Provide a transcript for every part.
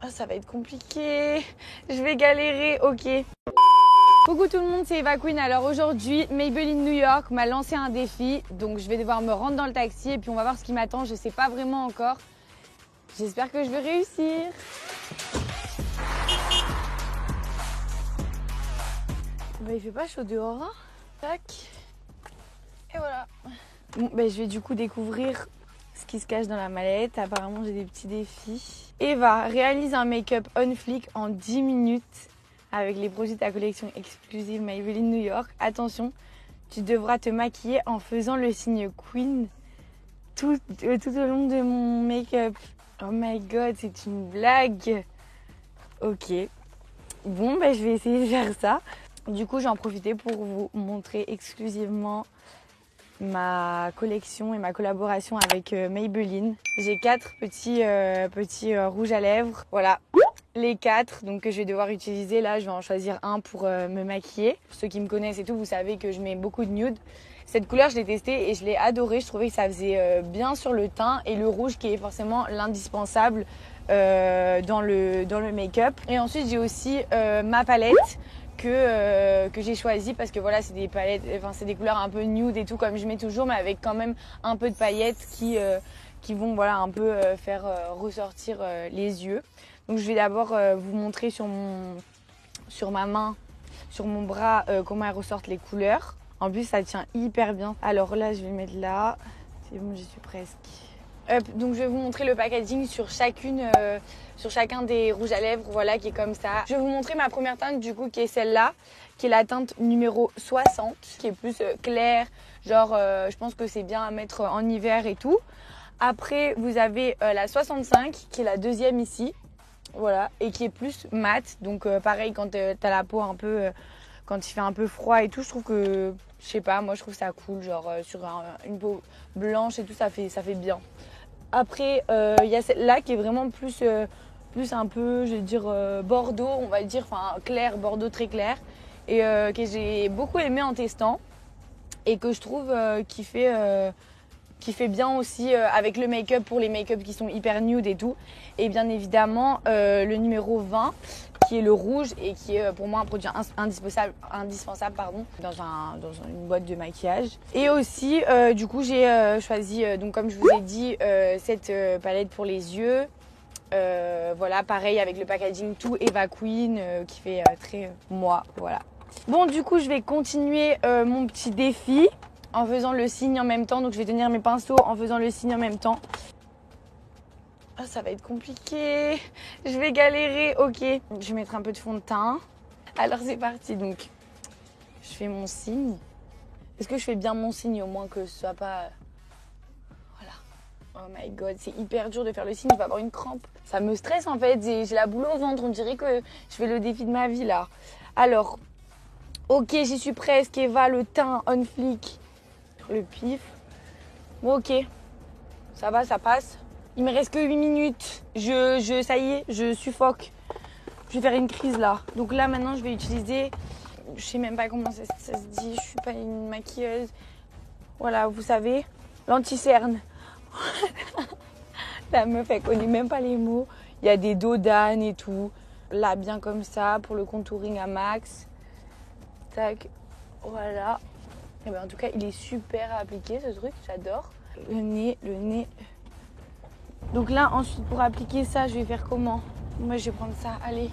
Ah, ça va être compliqué. Je vais galérer, ok. Coucou tout le monde, c'est Eva Queen. Alors aujourd'hui, Maybelline New York m'a lancé un défi. Donc je vais devoir me rendre dans le taxi et puis on va voir ce qui m'attend. Je sais pas vraiment encore. J'espère que je vais réussir. Bah, il fait pas chaud dehors, hein. Tac. Et voilà. Bon, bah, je vais du coup découvrir ce qui se cache dans la mallette. Apparemment, j'ai des petits défis. Eva réalise un make-up on fleek en 10 minutes avec les produits de ta collection exclusive Maybelline New York. Attention, tu devras te maquiller en faisant le signe Queen tout au long de mon make-up. Oh my god, c'est une blague. Ok. Bon, bah, je vais essayer de faire ça. Du coup, j'en profiter pour vous montrer exclusivement ma collection et ma collaboration avec Maybelline. J'ai 4 petits rouges à lèvres. Voilà, les 4 donc, que je vais devoir utiliser. Là, je vais en choisir un pour me maquiller. Pour ceux qui me connaissent et tout, vous savez que je mets beaucoup de nude. Cette couleur, je l'ai testée et je l'ai adorée. Je trouvais que ça faisait bien sur le teint. Et le rouge qui est forcément l'indispensable dans le make-up. Et ensuite, j'ai aussi ma palette que j'ai choisi parce que voilà, c'est des palettes, enfin c'est des couleurs un peu nude et tout comme je mets toujours, mais avec quand même un peu de paillettes qui vont voilà un peu faire ressortir les yeux. Donc je vais d'abord vous montrer sur ma main, sur mon bras comment elles ressortent les couleurs. En plus ça tient hyper bien. Alors là je vais le mettre là, c'est bon, j'y suis presque. Donc je vais vous montrer le packaging sur chacun des rouges à lèvres, voilà, qui est comme ça. Je vais vous montrer ma première teinte du coup qui est celle-là, qui est la teinte numéro 60, qui est plus claire, genre je pense que c'est bien à mettre en hiver et tout. Après vous avez la 65 qui est la deuxième ici, voilà, et qui est plus mat, donc pareil quand t'as la peau un peu, quand il fait un peu froid et tout, je trouve que, je sais pas, moi je trouve ça cool, genre sur une peau blanche et tout, ça fait bien. Après, il y a celle-là qui est vraiment plus un peu, je vais dire, bordeaux, on va dire, enfin clair, bordeaux très clair. Et que j'ai beaucoup aimé en testant. Et que je trouve qui fait bien aussi avec le make-up pour les make-up qui sont hyper nude et tout. Et bien évidemment, le numéro 20, qui est le rouge et qui est pour moi un produit indispensable dans une boîte de maquillage. Et aussi, du coup, j'ai choisi, donc comme je vous ai dit, cette palette pour les yeux. Voilà, pareil avec le packaging tout Eva Queen qui fait très moi, voilà. Bon, du coup, je vais continuer mon petit défi en faisant le signe en même temps. Donc, je vais tenir mes pinceaux en faisant le signe en même temps. Ah, ça va être compliqué. Je vais galérer. Ok, je vais mettre un peu de fond de teint. Alors, c'est parti. Donc, je fais mon signe. Est-ce que je fais bien mon signe au moins que ce soit pas... Voilà. Oh my god, c'est hyper dur de faire le signe. Je vais avoir une crampe. Ça me stresse en fait. J'ai la boule au ventre. On dirait que je fais le défi de ma vie là. Alors, ok, j'y suis presque. Eva, le teint on fleek. Sur le pif. Bon, ok. Ça va, ça passe. Il me reste que 8 minutes. Ça y est, je suffoque. Je vais faire une crise là. Donc là, maintenant, je vais utiliser... Je sais même pas comment ça se dit. Je suis pas une maquilleuse. Voilà, vous savez. L'anti-cerne. La meuf, elle connaît même pas les mots. Il y a des dos d'âne et tout. Là, bien comme ça, pour le contouring à max. Tac. Voilà. Et ben, en tout cas, il est super à appliquer, ce truc. J'adore. Le nez. Donc là, ensuite, pour appliquer ça, je vais faire comment? Moi, je vais prendre ça. Allez,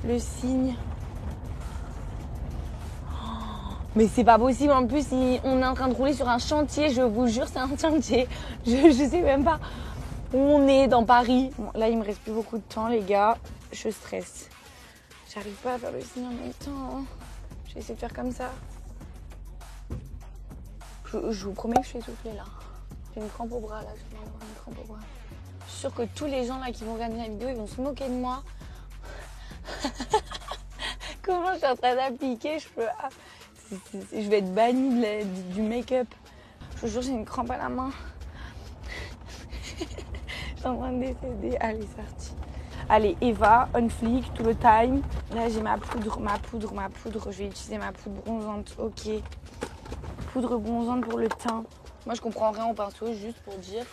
le signe. Oh, mais c'est pas possible. En plus, on est en train de rouler sur un chantier. Je vous jure, c'est un chantier. Je sais même pas où on est dans Paris. Bon, là, il me reste plus beaucoup de temps, les gars. Je stresse. J'arrive pas à faire le signe en même temps. Je vais essayer de faire comme ça. Je vous promets que je suis essoufflée là. J'ai une crampe au bras là. Je vais avoir une crampe au bras. Je suis sûre que tous les gens là qui vont regarder la vidéo, ils vont se moquer de moi. Comment je suis en train d'appliquer, je vais être bannie du make-up. Je vous jure, j'ai une crampe à la main. Je suis en train de décéder. Allez, c'est parti. Allez, Eva, on fleek, tout le time. Là, j'ai ma poudre. Je vais utiliser ma poudre bronzante. Ok. Poudre bronzante pour le teint. Moi, je comprends rien au pinceau, juste pour dire.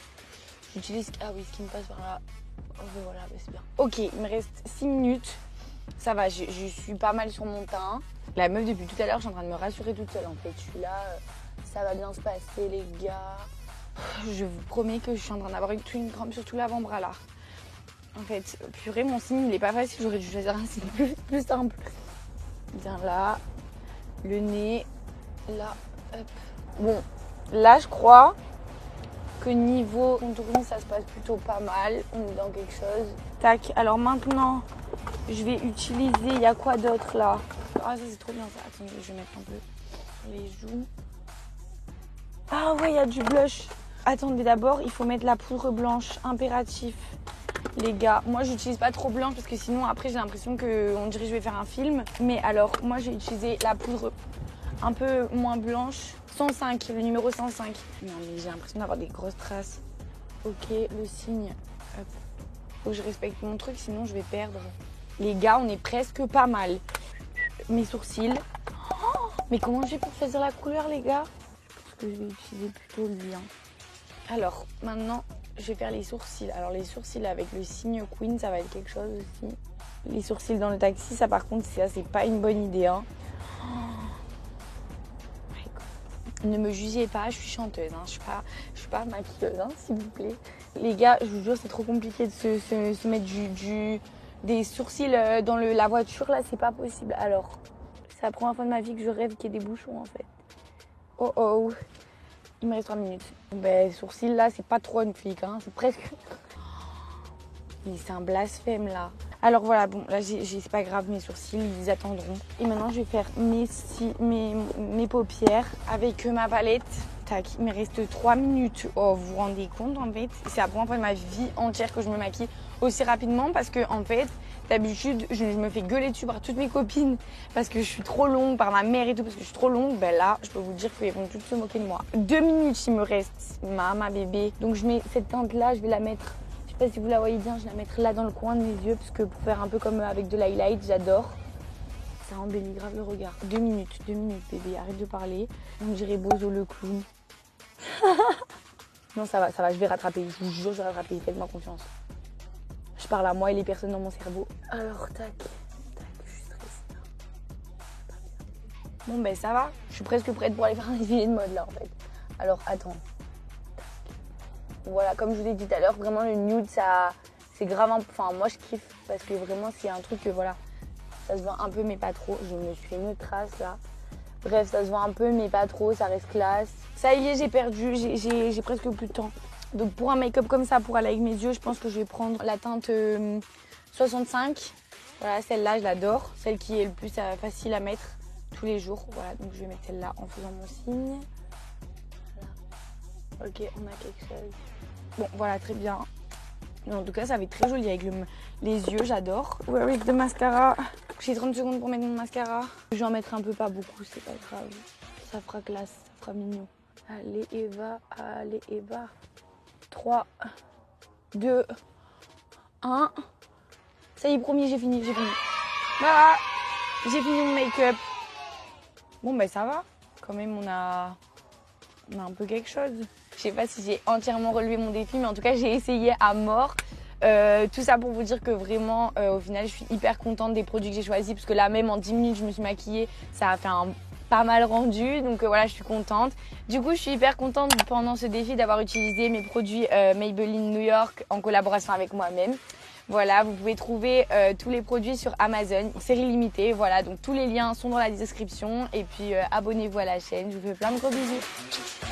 J'utilise... Ah oui, ce qui me passe par là. Voilà, bah c'est bien. Ok, il me reste 6 minutes. Ça va, je suis pas mal sur mon teint. La meuf, depuis tout à l'heure, je suis en train de me rassurer toute seule en fait. Je suis là, ça va bien se passer les gars. Je vous promets que je suis en train d'avoir une crampe sur tout l'avant-bras là. En fait, purée, mon signe il est pas facile, j'aurais dû choisir un signe plus simple. Bien là, le nez, là, hop. Bon, là je crois que niveau contouring ça se passe plutôt pas mal. On est dans quelque chose. Tac, alors maintenant je vais utiliser, il y a quoi d'autre là? Ah ça c'est trop bien ça, attendez je vais mettre un peu les joues. Ah ouais il y a du blush. Attendez d'abord il faut mettre la poudre blanche, impératif. Les gars, moi j'utilise pas trop blanche parce que sinon après j'ai l'impression qu'on dirait que je vais faire un film. Mais alors moi j'ai utilisé la poudre un peu moins blanche, 105, le numéro 105. Non mais j'ai l'impression d'avoir des grosses traces. Ok, le signe. Hop. Faut que je respecte mon truc sinon je vais perdre. Les gars, on est presque pas mal. Mes sourcils. Oh, mais comment je fais pour choisir la couleur les gars? Je pense que je vais utiliser plutôt le lien. Alors maintenant je vais faire les sourcils. Alors les sourcils avec le signe Queen, ça va être quelque chose aussi. Les sourcils dans le taxi, ça par contre, ça c'est pas une bonne idée. Hein. Oh. Ne me jugez pas, je suis chanteuse. Hein. Je suis pas maquilleuse, hein, s'il vous plaît. Les gars, je vous jure, c'est trop compliqué de se mettre des sourcils dans la voiture. Là, c'est pas possible. Alors, c'est la première fois de ma vie que je rêve qu'il y ait des bouchons en fait. Oh oh. Il me reste 3 minutes. Ben, sourcils là, c'est pas trop une flic, hein. C'est presque. Mais c'est un blasphème là. Alors voilà, bon, là, c'est pas grave, mes sourcils, ils attendront. Et maintenant, je vais faire mes paupières avec ma palette. Tac, il me reste 3 minutes. Oh, vous vous rendez compte en fait? C'est la première fois de ma vie entière que je me maquille aussi rapidement parce que en fait, d'habitude, je me fais gueuler dessus par toutes mes copines parce que je suis trop longue, par ma mère et tout, parce que je suis trop longue. Ben là, je peux vous dire qu'ils vont toutes se moquer de moi. 2 minutes, il me reste, ma bébé. Donc je mets cette teinte là, je vais la mettre, je sais pas si vous la voyez bien, je vais la mettre là dans le coin de mes yeux parce que pour faire un peu comme avec de l'highlight, j'adore. Ça embellit grave le regard. 2 minutes bébé, arrête de parler. On dirait Bozo le clown. Non, ça va, je vais rattraper. Je vous jure, je vais rattraper. Faites-moi confiance. Je parle à moi et les personnes dans mon cerveau. Alors, tac, je suis stressée. Bon, ben ça va. Je suis presque prête pour aller faire un défilé de mode là en fait. Alors, attends. Voilà, comme je vous l'ai dit tout à l'heure, vraiment le nude, ça, c'est grave. Enfin, moi je kiffe parce que vraiment, c'est un truc que voilà, ça se voit un peu, mais pas trop. Je me suis fait une trace là. Bref, ça se voit un peu, mais pas trop, ça reste classe. Ça y est, j'ai perdu, j'ai presque plus de temps. Donc pour un make-up comme ça, pour aller avec mes yeux, je pense que je vais prendre la teinte 65. Voilà, celle-là, je l'adore. Celle qui est le plus facile à mettre tous les jours. Voilà, donc je vais mettre celle-là en faisant mon signe. Voilà. Ok, on a quelque chose. Bon, voilà, très bien. En tout cas, ça va être très joli avec les yeux, j'adore. Where is the mascara? J'ai 30 secondes pour mettre mon mascara. Je vais en mettre un peu, pas beaucoup, c'est pas grave. Ça fera classe, ça fera mignon. Allez Eva, allez Eva. 3, 2, 1. Ça y est, promis, j'ai fini. Voilà, j'ai fini mon make-up. Bon, ben ça va. Quand même, on a un peu quelque chose. Je sais pas si j'ai entièrement relevé mon défi, mais en tout cas, j'ai essayé à mort. Tout ça pour vous dire que vraiment, au final, je suis hyper contente des produits que j'ai choisis. Parce que là, même en 10 minutes, je me suis maquillée. Ça a fait un pas mal rendu. Donc voilà, je suis contente. Du coup, je suis hyper contente pendant ce défi d'avoir utilisé mes produits Maybelline New York en collaboration avec moi-même. Voilà, vous pouvez trouver tous les produits sur Amazon, série limitée. Voilà, donc tous les liens sont dans la description. Et puis, abonnez-vous à la chaîne. Je vous fais plein de gros bisous.